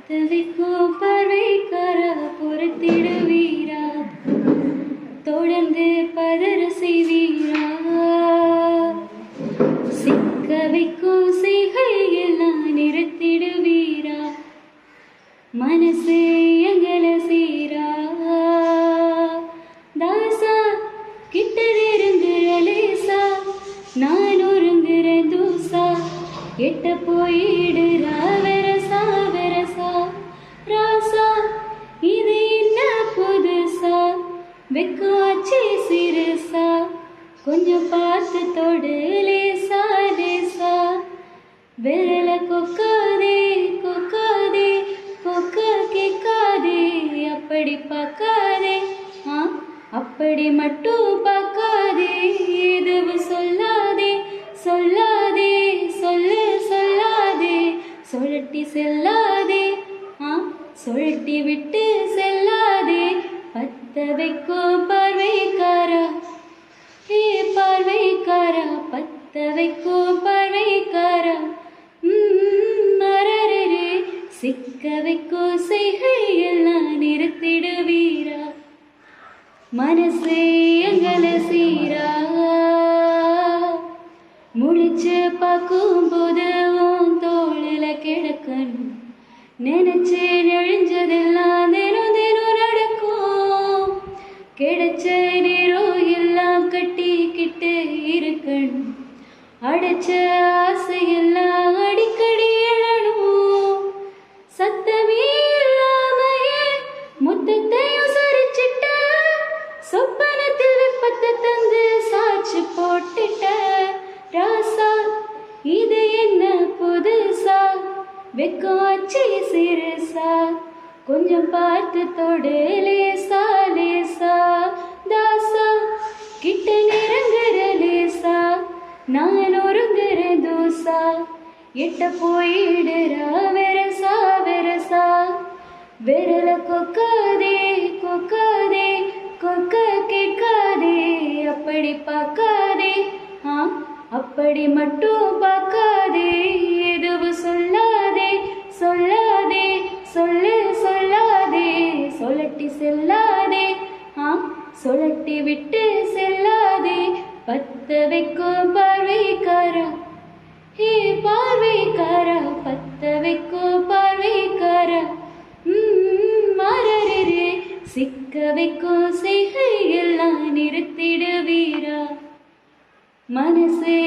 பத்தவைக்கும் பார்வைக்கார பொறுத்திடுவீரா, தொடர்ந்து பதற செய்வீரா, சிக்க வைக்கும் செய்கையெல்லாம் நிறுத்திடுவீரா, மனசு எங்களை சீரா. தாசா கிட்ட நெருங்குற லேசா, நான் ஒருங்குற தூசா, எட்ட போயிடுறா வெரசா வெரசா. ராசா இது என்ன புதுசா, வெக்காச்சி சிறுசா, கொஞ்சம் பார்த்து தொடு லேசா லேசா. விரல கொக்காதே கொக்காதே கொக்க கேட்காதே, அப்படி பார்க்காதே அப்படி மட்டும் பார்க்காதே. எதுவும் சொல்லாதே சொல்லாதே சொல்லு சொல்லாதே, சொல்லட்டி செல்லாதே சொல்லட்டி விட்டு செல்லாதே. பத்த வைக்கும் பார்வைக்காரா, ஏ பார்வைக்காரா, பத்த வைக்கும் பார்வைக்காரா. மரரே சிக்க வைக்கும் செய்கையெல்லாம் நிறுத்திடுவீரா, மனசே எங்களை சீரா. முழிச்சு பார்க்கும் போது உன் தோளில கிடக்கணும், நினைச்சு நெழிஞ்சதெல்லாம் தினம் தினம் நடக்கும். கிடைச்ச நேரம் எல்லாம் கட்டிக்கிட்டு இருக்கணும், அடைச்ச ஆசையெல்லாம் அடிக்கடி எழணும். சத்தமே இல்லாமையே முத்தத்தையும் சரிச்சிட்ட, சொப்பனத்தில் வெப்பத்தை தந்து சாட்சி போட்டுட்ட. ராசா இது என்ன புதுசா, வெக்காச்சி சிறுசா, கொஞ்சம் பார்த்து தொடு லேசா லேசா. தாசா கிட்ட நெருங்குற லேசா, நான் ஒருங்குற தூசா, எட்ட போயிடுறா வெரசா வெரசா. விரல கொக்காதே கொக்காதே கொக்க கேட்காதே, அப்படி பார்க்காதே அப்படி மட்டும் பார்க்காதே. எதுவும் சொல்லாதே சொல்லாதே சொல்லு சொல்லாதே, சொல்லட்டி செல்லாதே சொல்லட்டி விட்டு செல்லாதே. பத்த வைக்கும் பார்வைக்காரா, ஹே பார்வைக்காரா, பத்த வைக்கும் பார்வைக்காரா. மரரே சிக்க வைக்கும் செய்கையெல்லாம் நிறுத்திடுவீரா, மனசே